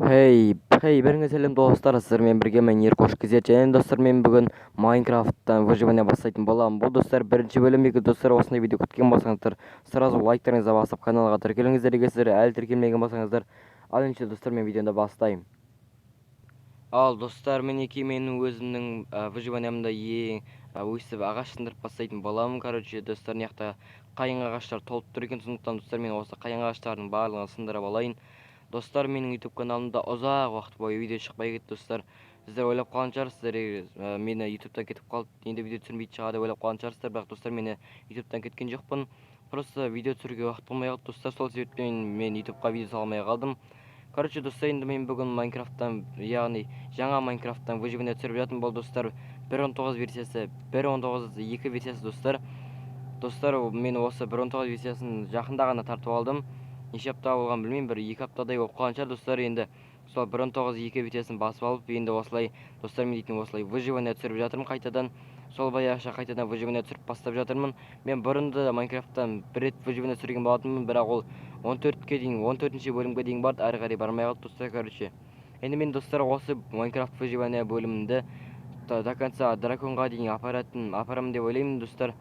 Hey, біріңе сәлем достар, сіздермен бірге мен Еркош Кезет және достар, мен бүгін Майнкрафттан выживание бастайтын боламын. Бұл достар бірінші бөлім. Егер достар осындай видео күткен болсаңыздар, сразу лайктарыңызды басып каналға тіркеліңіздер. Егер сіздер әлі тіркелмеген болсаңыздар, ал енді достар, мен видеоны бастаймын. Ал достар, мінекей менің өзімнің выживаниямда ең өстіп ағаш сындырып бастайтын боламын. Короче, достар, мына жақта қайың ағаштар толып тұр екен, сондықтан достар, мен осы қайың ағаштардың барлығын сындырып алайын. Достар, менің YouTube каналымда ұзақ уақыт бойы видео шықпай кетті достар. Сіздер ойлап қалған шығарсыздар, мені YouTube'дан кетіп қалды, енді видео түсірмейтін шығады деп ойлап қалған шығарсыздар, бірақ достар, мені YouTube'дан кеткен жоқпын. Просто видео түсіруге уақыт болмай қалды достар, сол себептен мен YouTube'ға видео салмай қалдым. Короче, достар, енді мен бүгін Майнкрафттан, яғни жаңа Майнкрафттан выживание түсіріп жатырмын. Бұл достар 1.19 версиясы, 1.19.2 версиясы достар. Достар, мен осы 1.19 версиясын жақында ғана тартып алдым. Неше апта болған білмеймін, бір 2 аптадай болып қалған шығар достар. Енді сол 1.19.2 версиясын басып алып, енді осылай достар, мен дейтін осылай выживание түсіріп жатырмын қайтадан. Сол баяғыша қайтадан выживание түсіріп бастап жатырмын. Мен бұрында Майнкрафттан бір рет выживание түсірген болатынмын, бірақ ол 14-ке дейін, 14-ші бөлімге дейін барды, әрі қарай бармай қалды достар. Короче, енді мен достар осы Майнкрафт выживание бөлімінде до конца драконға дейін апарамын деп ойлаймын достар.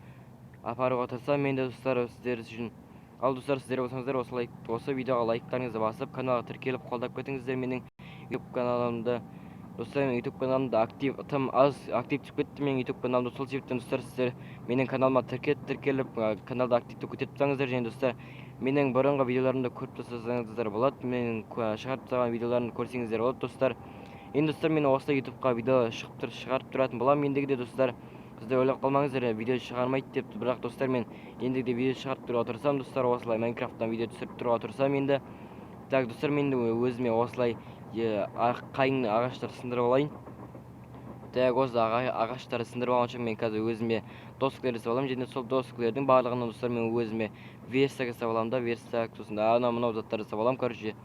Апаруға тырысамын мен де достар, сіздер үшін. Ал достар, сіздер болсаңыздар осы видеоға лайктарыңызды басып, каналға тіркеліп қолдап кетіңіздер менің YouTube каналымды. Достар, мен YouTube каналымда тым аз актив түсіп кетті менің YouTube каналымда. Сол себептен достар, сіздер менің каналыма тіркеліп, каналда активті көтеріп тұрсаңыздар, және достар, менің бұрынғы видеоларымды көріп тұрсаңыздар болады. Менің шығарып тастаған видеоларымды көрсеңіздер болады достар. Енді достар, мен осы YouTube'ға видео шығарып тұратын боламын ендігіде достар. Сіздер ойлап қалмаңыздар, видео шығармайды деп, бірақ достар, мен ендігіде видео шығарып тұруға тырысамын достар. Осылай Майнкрафттан видео түсіріп тұруға тырысамын енді. Так достар, мен де өзіме осылай қайың ағаштар сындырып алайын. Так, осы ағаштарды сындырып алғанша мен қазір өзіме доскілер жасап аламын, және сол доскілердің барлығынан достар, мен өзіме верстак жасап аламын да, верстак, сосын анау-мынау заттар жасап аламын. Короче,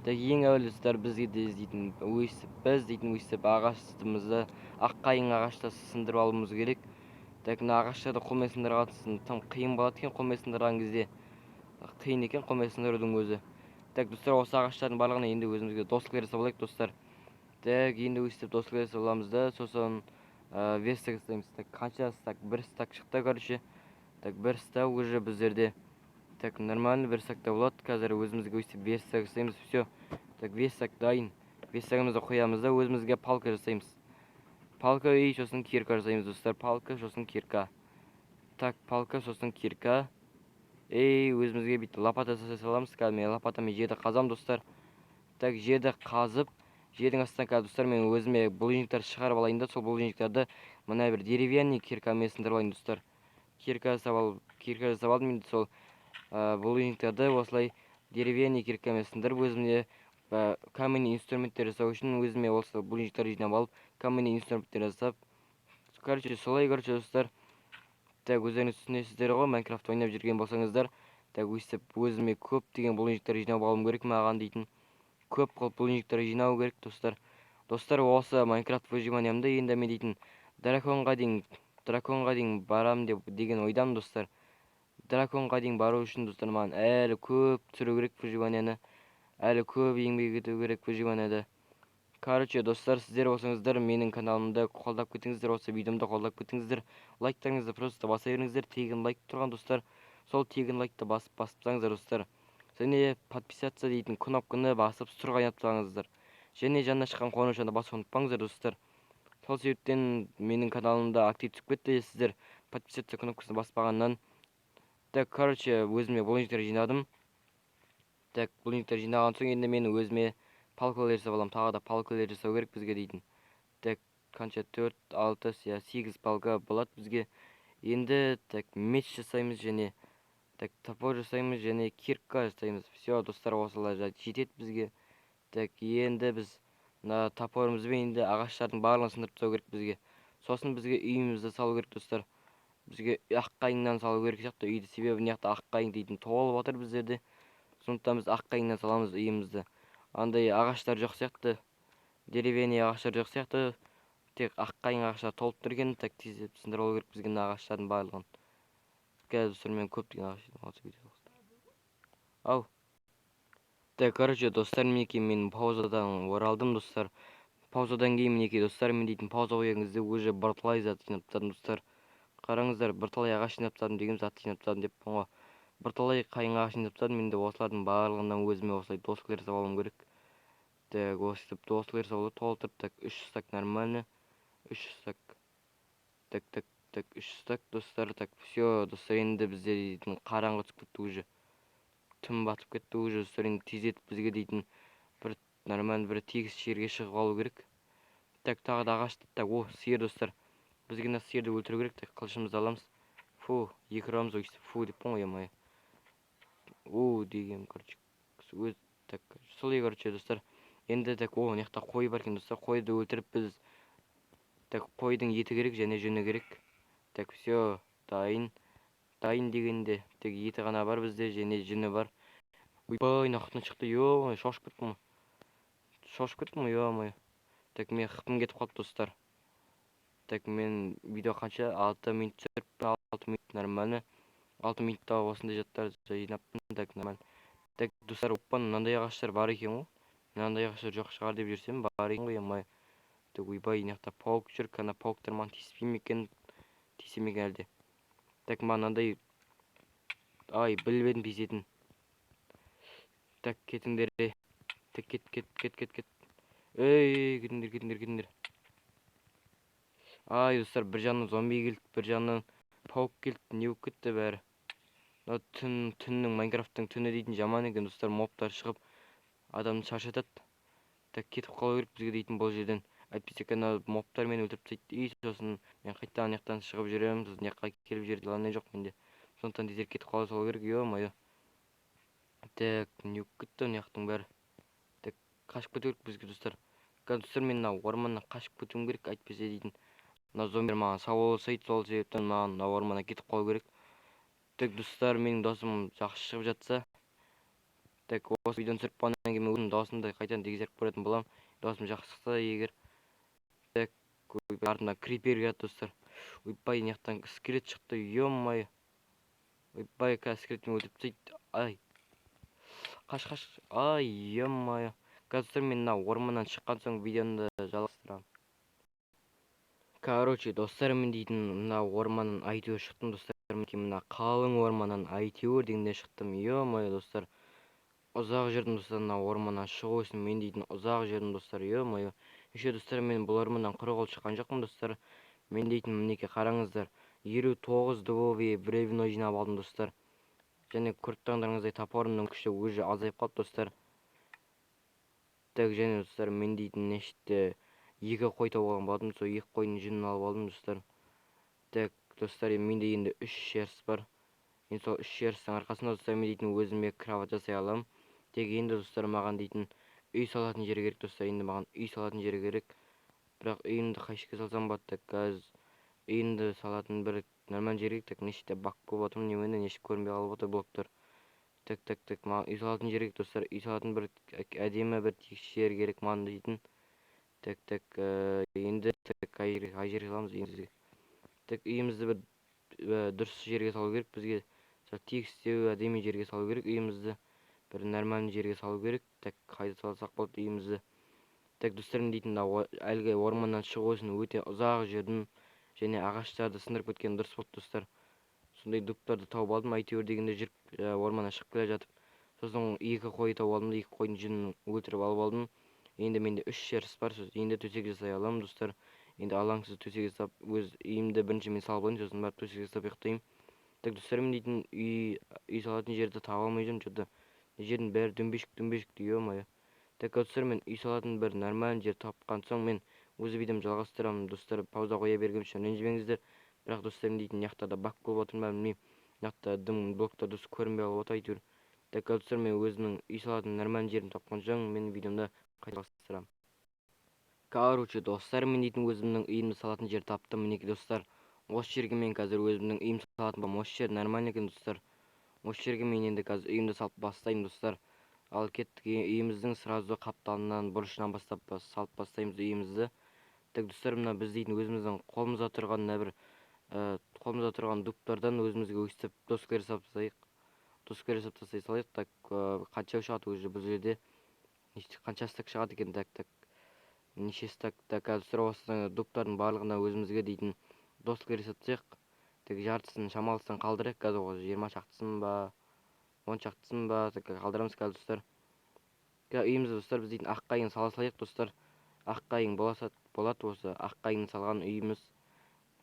ең әуелі достар, біз дейтін өйстіп ағашымызды, қайың ағашты сындырып алуымыз керек. Так, мына ағаштарды қолмен сындырған тым қиын болады екен, қолмен сындырған кезде қиын екен қолмен сындырудың өзі. Так достар, осы ағаштардың барлығына енді өзімізге доскілер жасап алайық достар. Так, енді өйстіп доскілер жасап аламыз да, сосын верстак жасаймыз. Так, қанша стак? Бір стак шықты, короче. Так, бір стак уже біздерде. Так, нормально, бір стакта болады. Қазір өзімізге өйстіп верстак жасаймыз. Все. Так, верстак дайын. Верстагымызды қоямыз да, өзімізге палка жасаймыз. Палка и сосын кирка жасаймыз достар. Палка, сосын кирка. Так, палка, сосын кирка. Өзімізге бүйтіп лопата жасай саламыз. Қазір мен лопатамен жерді қазам достар. Так, жерді қазып, жердің астынан қазір достар, мен өзіме булыжниктар шығарып алайын да, сол булыжниктарды мына бір деревянный киркамен сындырып алайын достар. Кирка жасап алдым, енді сол булыжниктарды осылай деревянный киркамен сындырып, өзіме каменный инструменттер жасау үшін өзіме осы булыжниктарды жинап алып, каменный инструменттер жасап. Короче, солай, достар. Так, өздеріңіз түсінесіздер ғой, Майнкрафт ойнап жүрген болсаңыздар. Так, өйстіп өзіме көп деген булыжниктар жинап алуым керек, маған дейтін көп қылып булыжниктар жинау керек достар. Достар, осы Майнкрафт выживаниямда енді мен дейтін драконға дейін барам деген ойдамын достар. Драконға дейін бару үшін достар, маған әлі көп түсіру керек выживанияны, әлі көп еңбек ету керек выживанияда. Короче, достар, сіздер болсаңыздар менің каналымды қолдап кетіңіздер, осы видеомды қолдап кетіңіздер. Лайктарыңызды просто баса беріңіздер, тегін лайк тұрған достар. Сол тегін лайкты басыпсаңыздар достар. Және подписаться дейтін кнопканы басып сұрға ойнап тұрсаңыздар. Және жаңа шыққан қоңыраушаны басып ұмытпаңыздар достар. Сол себептен менің каналымда актив түсіп кетті, сіздер подписаться кнопкасын баспағаннан. Так, короче, өзіме булыжниктер жинадым. Так, булыжниктер жинаған соң енді мен өзіме палкалар жасап аламын. Тағы да палкалар жасау керек бізге дейтін. Так, қанша 4, 6, 8 палка болады бізге. Енді так, меч жасаймыз және так, топор жасаймыз және кирка жасаймыз. Все, достар, осылай жетеді бізге. Так, енді біз топорымызбен енді ағаштардың барлығын сындырып тастау керек бізге. Сосын бізге үйімізді салу керек достар. Бізге қайыңнан салу керек сияқты үйді, себебі мына жақта қайың дейтін толып отыр біздерде. Сондықтан біз қайыңнан саламыз үйімізді. Андай ағаштар жоқ сияқты, деревянный ағаштар жоқ сияқты, тек қайың ағаштар толып тұр екен. Так, тезірек сындырып алу керек бізге ағаштардың барлығын. Қазір достар, мен көптеген ағаш жинап алып. Ау. Короче, достар, мінекей мен паузадан оралдым, достар. Паузадан кейін мінекей достар, мен дейтін пауза қойған кезде уже бірталай зат жинап тастадым, достар. Қараңыздар, бірталай ағаш жинап тастадым деген зат жинап тастадым деппін ғой. Бірталай қайың ағаш жинап тастадым, мен де осылардың барлығынан өзіме осылай доскілер жасап алуым керек. Осылай доскілер жасауды толтырып, 3 стак нормально. 3 стак. 3 стак, достар. Все, достар, енді бізде дейтін қараңғы түсіп кетті уже. Түн батып кетті уже, достар. Енді тездетіп бізге дейтін бір нормально бір тегіс жерге шығып алу керек. Тағы да ағашты. О, сиыр, достар. Бізге мына сиырды өлтіру керек. Қылышымызды аламыз. Фу, екі ұрамыз өйстіп. Фу деппін ғой, емай. Деген, короче. Солай, короче, достар. Енді мына жақта қой бар екен, достар. Қойды өлтіріп біз қойдың еті керек және жүні керек. Все, дайын. Дайын дегенде еті ғана бар бізде және жүні бар. Ойбай, нақтын шықты. Ё-май, шошып кеттім ғой, ё-май. Мен қыпым кетіп қалды, достар. Мен видео қанша 6 минут түсіріп, 6 минут нормально. 6 минутта осындай жаттар жинаппын. Нормально. Достар, оппан, мынандай ағаштар бар екен ғой. Мынандай ағаштар жоқ шығар деп жүрсем, бар екен ғой, емай. Ойбай, мынақта паук жүр. Ана пауктар маған тиіспей ме екен? Тиісе ме екен әлде? Мынандай, ай, білбедім тиісетін. Кетіңдер. Кет. Ей, кетіңдер. Ай, достар, бір жағынан зомби келді, бір жағынан паук келді. Не болып кетті бәрі? Түннің, Майнкрафттың түні дейтін жаман екен, достар. Мобтар шығып, адамды шаршатады. Кетіп қалу керек бізге дейтін бұл жерден. Әйтпесе мобтар мені өлтіріп тастайды. Сосын мен қайтадан жақтан шығып жүремін. Сосын жаққа келіп жерде ланы жоқ менде. Сондықтан тезірек кетіп қалу салу керек. Ё-мое. Не болып кетті жақтың бәрі. Қашып кету керек бізге, достар. Достар, мен орманнан қашып кетуім керек. Әйтпесе дейтін зомбилер маған сау болсайды, сол себептен маған орманнан кетіп қалу керек. Достар, менің досым жақсы шығып жатса, осы видеоны түсіріп болғаннан кейін өзімнің досымды қайтадан тексеріп көретін боламын. Досым жақсы шықса егер. Артынан крипер келеді, достар. Ойбай, мынаяқтан скелет шықты, ё-мое. Ойбай, скелетпен өлтіріп тастайды. Ай. Қаш. Ай, ё-мое. Достар, мен орманнан шыққан соң видеоны жалғастырамын. Короче, достар, мен дейтін орманнан әйтеуір шықтым, достар. Қалың орманнан әйтеуір дегенде шықтым. Ё-мое, достар. Ұзақ жүрдім, достар. Орманнан шығу үшін мен дейтін ұзақ жүрдім, достар. Ё-мое. Еще, достар, мен бұл орманнан құр қол шыққан жоқпын, достар. Мен дейтін мінекей қараңыздар. 59 дубовый бревно жинап алдым, достар. Және көріп тұрғандарыңыздай топорымның күші уже азайып қалды, достар. Және, достар, мен дейтін нешті 2 қой тауып алған болдым. Сол 2 қойдың жүнін алып алдым, достар. Достар, менде енді 3 шерсть бар. Енді сол 3 шерсттің арқасында, достар, мен дейтін өзіме кровать жасай аламын. Енді, достар, маған дейтін үй салатын жер керек, достар. Енді маған үй салатын жер керек. Бірақ үйімді қай жерге салсам болады? Қазір үйімді салатын бір нормально жер керек. Нешті бак болып отырмын, немене нешті көрінбей қалып отыр блоктар. Маған үй салатын жер керек, достар. Үй салатын бір әдемі бір жер керек маған дейтін. Енді қай жерге саламыз үйімізге? Үйімізді бір дұрыс жерге салу керек бізге. Тегістеу әдемі жерге салу керек үйімізді. Бір нормальный жерге салу керек. Қайда салсақ болады үйімізді? Достар, мен дейтін әлгі орманнан шығу үшін өте ұзақ жүрдім. Және ағаштарды сындырып кеткен дұрыс болды, достар. Сондай дубтарды тауып алдым, әйтеуір дегенде жүріп орманнан шығып келе жатып. Сосын 2 қой тауып алдым, 2 қойдың жүнін өлтіріп алып алдым. Енді менде 3 шерсть бар, енді төсек жасай аламын, достар. Енді алаңсыз төсек жасап, өз үйімді бірінші мен салып алайын, сосын барып төсек жасап ұйықтаймын. Достар, мен дейтін үй салатын жерді таба алмай жүрмін, что-то жердің бәрі дөмбешік, ё-мое. Достар, мен үй салатын бір нормальный жер тапқан соң мен өз видеомды жалғастырамын, достар. Пауза қоя бергім үшін ренжімеңіздер. Бірақ, достар, мен дейтін мынаяқта бак болып отырмын ба білмеймін. Мынаяқта дым блоктар дұрыс көрінбей қалып отыр әйтеуір. Достар, мен өзімнің үй салатын нормальный жерін тапқан соң мен видеомды қайта жалғастырамын. Короче, достар, мен дейтін өзімнің үйімді салатын жер таптым, мінекей, достар. Осы жерге мен қазір өзімнің үйімді салатын болам. Осы жер нормально екен, достар. Осы жерге мен енді қазір үйімді салып бастаймын, достар. Ал кеттік үйіміздің сразу қапталынан бұрышынан бастап салып бастаймыз үйімізді. Достар, мына біз дейтін өзіміздің қолымызда тұрған дубтардан өзімізге өйстіп доскілер жасап тастайық. достар есептей салайық. Так қанша шығады уже бұл жерде, қанша стак шығады екен. Так неше стак. Так қазір осы доптардың барлығына өзімізге дейтін достық есептесек, так жартысын шамалысын қалдырайық. қазір 20 шақтысын ба 10 шақтысын ба қалдырамыз қазір достар. Үйімізді достар біз дейтін аққайың сала салайық достар. Аққайың болады осы аққайың салған үйіміз.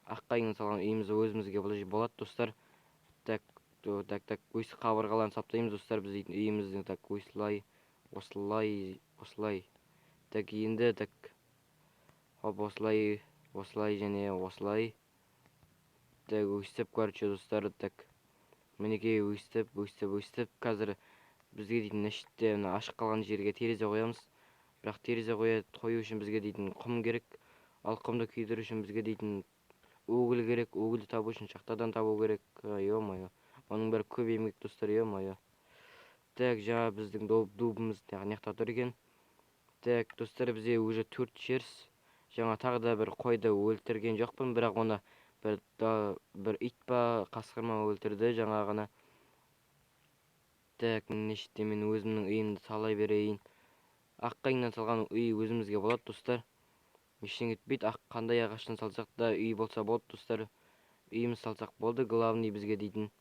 Аққайың салған үйіміз өзімізге болады достар. Так өйс қабырғаларын саптаймыз достар біз дейтін үйіміздің. Так осылай. Так енді хоп осылай және осылай. Так өйстіп короче достар. Так мінекей өйстіп қазір бізге дейтін іште ашық қалған жерге терезе қоямыз. Бірақ терезе қою үшін бізге дейтін құм керек. Ал құмды күйдіру үшін бізге дейтін угіль керек. Угілді табу үшін шахтадан табу керек. Ё-моё. Оның бәрі көп еңбек достар, ё-моё. Так жаңа біздің дубымыз неқта тұр екен. Так достар бізде уже 4 жерс. Жаңа тағы да бір қойды өлтірген жоқпын, бірақ оны бір ит па қасқыр ма өлтірді жаңа ғана. Так неште мен өзімнің үйімді сала берейін. Аққайыңнан салған үй өзімізге болады достар. Ештеңе етпейді. Қандай ағаштан салсақ та үй болса болды достар. Үйіміз салсақ болды, главный бізге дейтін.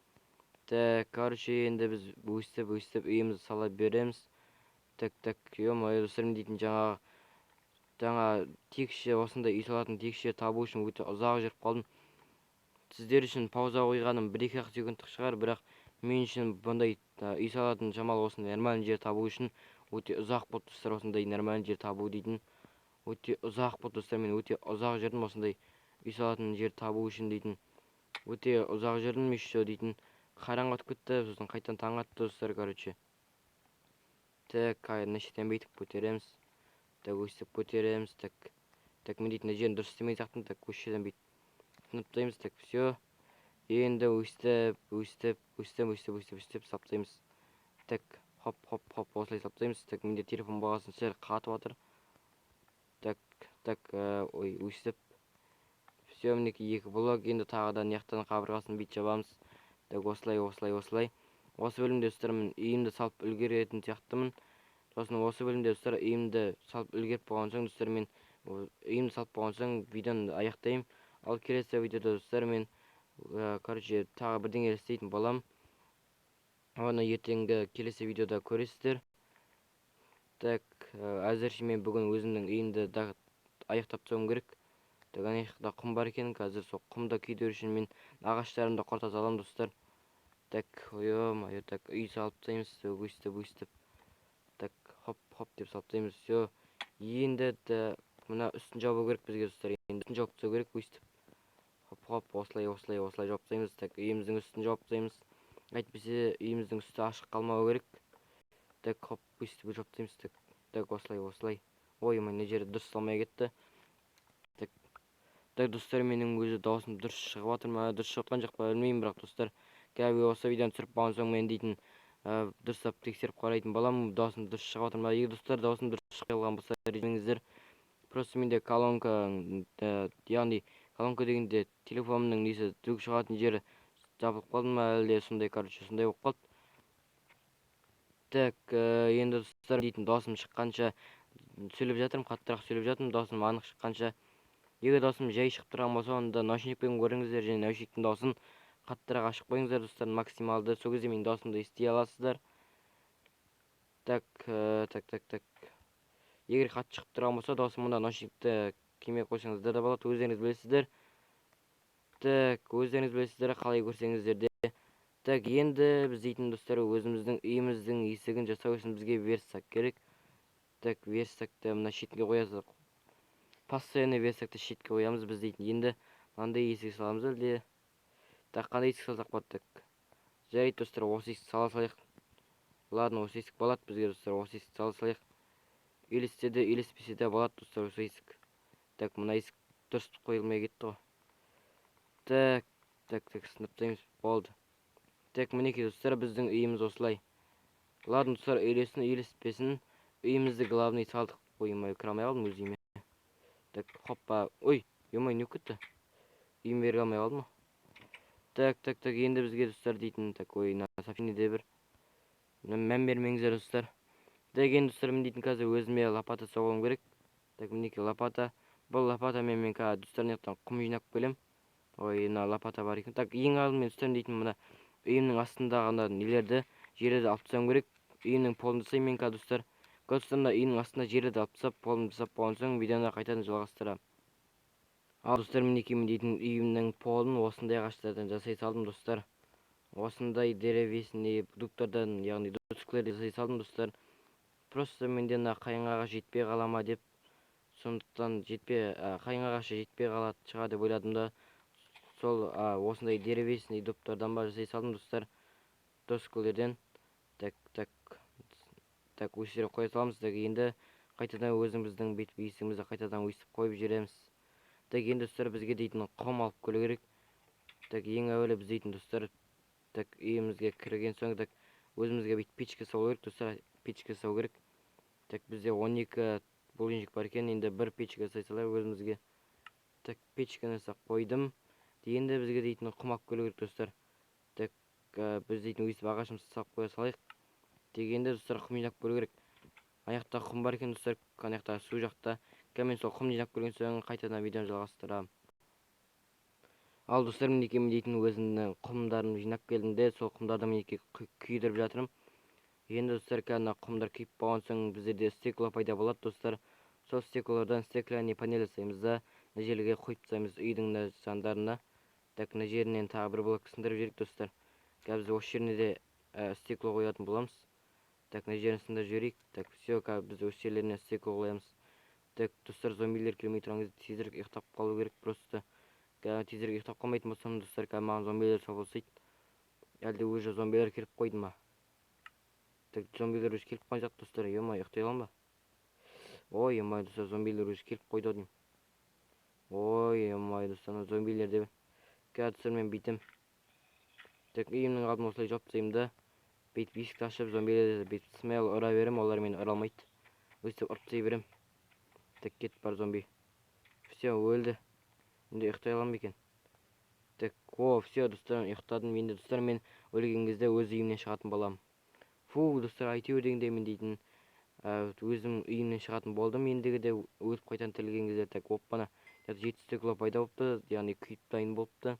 Так короче енді біз өстіп үйімізді сала береміз. Так ё-моё достар, мен дейтін жаңа текше осындай үй салатын текше табу үшін өте ұзақ жүріп қалдым. Сіздер үшін пауза қойғаным 1-2 секундтық шығар, бірақ мен үшін бұндай үй салатын шамалы осындай нормальный жер табу үшін өте ұзақ болды достар. Осындай нормальный жер табу дейтін өте ұзақ болды достар. Мен өте ұзақ жүрдім осындай үй салатын жер табу үшін дейтін. Өте ұзақ жүрдім еще дейтін. Қараңғы атып кетті, сосын қайтадан таң атты достар, короче. Так нешеден бейтіп көтереміз. Так өстіп көтереміз. Так мен дейтін жерін дұрыс істемей сақтым. Так көшеден бейтіп сыныптаймыз. Так все. Енді өстіп саптаймыз. Так хоп осылай саптаймыз. Так менде телефон бағасын сәл қатып жатыр. Так өстіп все, мінекей 2 блок. Енді тағы да неқтан қабырғасын бит жабамыз. Так осылай. Осы бөлімде достар мен үйімді салып үлгеретін сияқтымын. Сосын осы бөлімде достар үйімді салып үлгеріп болған соң достар мен үйімді салып болған соң видеоны аяқтаймын. Ал келесі видеода достар мен короче тағы бірдеңе істейтін болам. Оны ертеңгі келесі видеода көресіздер. Так әзірше мен бүгін өзімнің үйімді аяқтап тастауым керек. Так ана құм бар екен. Қазір сол құмды күйдіру үшін мен ағаштарымды құрта саламын достар. Так ё-моё, так үй салып тастаймыз. Өстіп. Так хоп деп салып тастаймыз. Все. Енді мына үстін жабу керек бізге достар. Енді үстін жауып тастау керек. Өстіп хоп осылай жауып тастаймыз. Так үйіміздің үстін жауып тастаймыз. Әйтпесе үйіміздің үсті ашық қалмауы керек. Так хоп өстіп жауып тастаймыз. Так осылай. Ой, мына жері дұрыс салмай кетті. Так достар, менің өзі даусым дұрыс шығып жатыр ма, дұрыс шығып жатқан жоқ па білмеймін, бірақ достар, қазір осы видеоны түсіріп болған соң мен дейтін дұрыстап тексеріп қарайтын боламын, даусым дұрыс шығып жатыр ма. Егер достар даусым дұрыс шығып қалған болса, ренжімеңіздер. Просто менде колонка, яғни колонка дегенде телефонымның несі жүк шығатын жері жабылып қалды ма, әлде сондай, короче, сондай болып қалды. Так енді достар дейтін даусым шыққанша сөйлеп жатырмын, қаттырақ сөйлеп жатырмын, даусым анық шыққанша. Егер даусым жай шығып тұрған болса, онда наушникпен көріңіздер және наушниктің даусын қаттырақ ашып қойыңыздар достар, максималды. Сол кезде менің даусымды ести аласыздар. Так. Егер қатты шығып тұрған болса, даусым онда наушникті кимей қойсаңыздар да болады, өздеріңіз білесіздер. Так, өздеріңіз білесіздер қалай көрсеңіздер де. Так, енді біз дейтін достар өзіміздің үйіміздің есігін жасау үшін бізге верстак керек. Так, верстакты мына шетке қоясыз. Постоянно верстакты шетке қоямыз біз дейтін. Енді мынандай есік саламыз әлде. Так, қандай есік салсақ болады? Так, жарайды достар, осы есік сала салайық. Ладно, осы есік болады бізге достар, осы есік сала салайық. Үйлессе де үйлеспесе де болады достар осы есік. Так, мына есік дұрыс қойылмай кетті ғой. Так, сыныптаймыз, болды. Так, мінекей достар, біздің үйіміз осылай. Ладно достар, үйлессін үйлеспесін, үйімізді главный салдық. Ой, кіре алмай қалдым өз үйіме. Так, хоппа. Ой, ё-моё, не кетті? Үйіме бере алмай қалдым. Так, енді бізге достар дейтін, так, ой, совсем де бір мән бермеңіздер достар. Деген достар, мен дейтін қазір өзіме лопата соғуым керек. Так, мінекей лопата. Бұл лопатамен мен қазір достар наяқтан құм жинап келем. Ой, мына лопата бар екен. Так, ең алдымен достар дейтін мына үйімнің астындағы нелерді жерлерді алып тастауым керек. Үйімнің полын жасаймын мен қазір достар. Достарымда үйімнің астында жерлерді алып тастап, полын жасап болған соң видеоны қайтадан жалғастырамын. Ал достар, мінекей мен дейтін үйімнің полын осындай ағаштардан жасай салдым достар. Осындай деревесіне дубтардан, яғни доскілерді жасай салдым достар. Просто менде мына қайың ағаш жетпей қала ма деп, сондықтан қайың ағашы жетпей қалады шығар деп ойладым да, сол осындай деревесіне дубтардан ба жасай салдым достар, доскілерден. Так, осы жерге қоя саламыз. Так, енді қайтадан өзіміздің бет бейісімізді қайтадан өйстіп қойып жібереміз. Так, енді достар, бізге дейтін құм алып келу керек. Так, ең әуелі біз дейтін достар, так, үйімізге кірген соң, так, өзімізге бет печка салу керек достар, печка салу керек. Так, бізде 12 булыжник бар екен, енді бір печка жасай салайық өзімізге. Так, печканы жасап қойдым. Енді бізге дейтін құм алып келу керек достар. Так, біз дейтін өйстіп ағашымызды салып қоя салайық. Дегенде достар, құм жинап келу керек. Аяқта құм бар екен достар, аяқта су жақта. Мен сол құм жинап келген соң қайтадан видеоны жалғастырамын. Ал достар, мінекей мен дейтін өзімнің құмдарын жинап келдім де, сол құмдарды мінекей күйдіріп жатырмын. Енді достар, мына құмдар күйіп болған соң біздерде стекло пайда болады достар. Сол стеклодан стеклянный панель жасаймыз да, мына жерге қойып тастаймыз үйдің жандарына. Так, мына жерінен тағы бір блок сындырып жіберейік достар. Қазір осы жеріне де стекло қоятын боламыз. Так, мына жерін сындырып жіберейік. Так, все, біз осы жерлеріне стекло қоямыз. Так, достар, зомбилер келмей тұрыңыз, тезірек ұйықтап қалу керек просто. Тезірек ұйықтап қалмайтын болсам достар, маған зомбилер шабылсайды. Әлде уже зомбилер келіп қойды ма? Так, зомбилер уже келіп қойған жоқ достар, ема ұйықтай аламын ба? Ой, ема достар, зомбилер уже келіп қойды деймін. Ой, ема достар, зомбилер деп. Достар, мен бүйтем. Так, үйімнің алдын осылай жауып тастаймын да, бүйтіп есікті ашып, зомбилерді бүйтіп смело ұра берем, олар мені ұра алмайды. Өйстіп ұрып тастай берем. Так, кетіп бар зомби. Все, өлді. Енді ұйықтай аламын екен. Так, все достар, ұйықтадым. Енді достар, мен өлген кезде өз үйімнен шығатын боламын. Фу достар, әйтеуір дегенде мен дейтін өзім үйімнен шығатын болдым. Ендігі де өліп қайтадан тірілген кезде, так, оппана 7 стекло пайда болыпты, яғни күйіп дайын болыпты.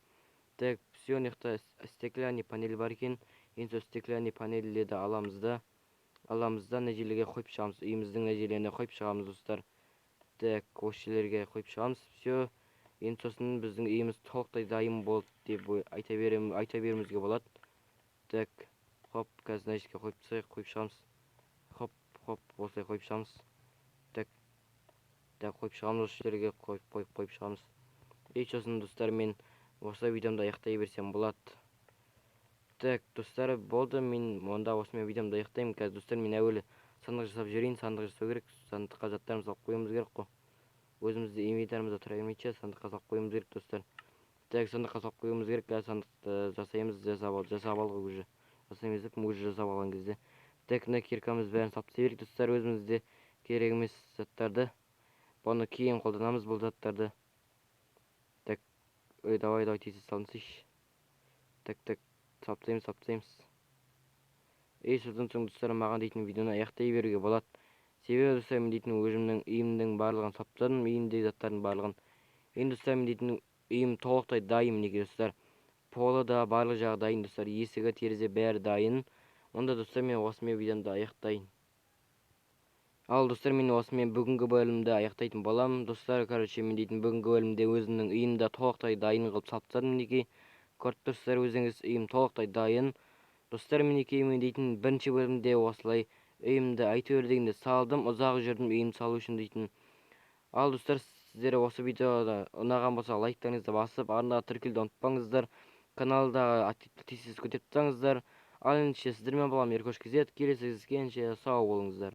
Так, все, мына стеклянный панель бар екен. Енді сол стеклянный панельді аламыз да, мына жерлерге қойып шығамыз. Үйіміздің мына жерлеріне қойып шығамыз достар. Так, осы жерлерге қойып шығамыз. Все, енді сосын біздің үйіміз толықтай дайын болды деп айта беруімізге болады. Так, хоп, қазір мына жерге қойып тастайық, қойып шығамыз. Хоп, осылай қойып шығамыз. Так, қойып шығамыз, осы жерге қойып шығамыз. Сосын достар, мен осы видеомды аяқтай берсем болады. Так, достар, болды, мен онда осымен видеомды аяқтаймын. Қазір достар, мен әуелі сандық жасап жіберейін. Сандық жасау керек, сандыққа заттарымызды алып қоюымыз керек қой. Өзімізді инвентарымызда тұра бермейінше сандыққа салып қоюымыз керек достар. Так, сандыққа салып қоюымыз керек. Қазір сандықты жасаймыз, жасап алғы уже. Жасаймыз деп, уже жасап алған кезде. Так, мына киркамыз бәрін салып берейік достар, өзімізде керек емес заттарды. Бұны кейін қолданамыз бұл заттарды. Так, давай тез салынсайшы. Так, саптаймыз. Содан соң достар, маған дейтін видеоны аяқтай беруге болады. Себебі достар, мен дейтін өзімнің үйімнің барлығын саптадым, үйімдегі заттардың барлығын. Енді достар, мен дейтін үйім толықтай дайын мінекей достар. Полы да барлық жағы дайын достар, есігі, терезе бәрі дайын. Онда достар, мен осымен видеомды аяқтайын. Ал достар, мен осымен бүгінгі бөлімді аяқтайтын боламын. Достар, мен дейтін бүгінгі бөлімде өзімнің үйімді толықтай дайын қылып саптадым мінекей. Көріп тұрсыздар өзіңіз, үйім толықтай дайын. Достар, мінекей мен дейтін бірінші бөлімде осылай үйімді әйтеуір дегенде салдым, ұзақ жүрдім үйім салу үшін дейтін. Ал достар, сіздер осы видеода ұнаған болса лайктарыңызды басып, артындағы тіркелуді ұмытпаңыздар. Каналдағы активті тез көтеріп тұрсаңыздар. Ал ендеше сіздермен болған Еркош KZ, келесі кездескенше сау болыңыздар.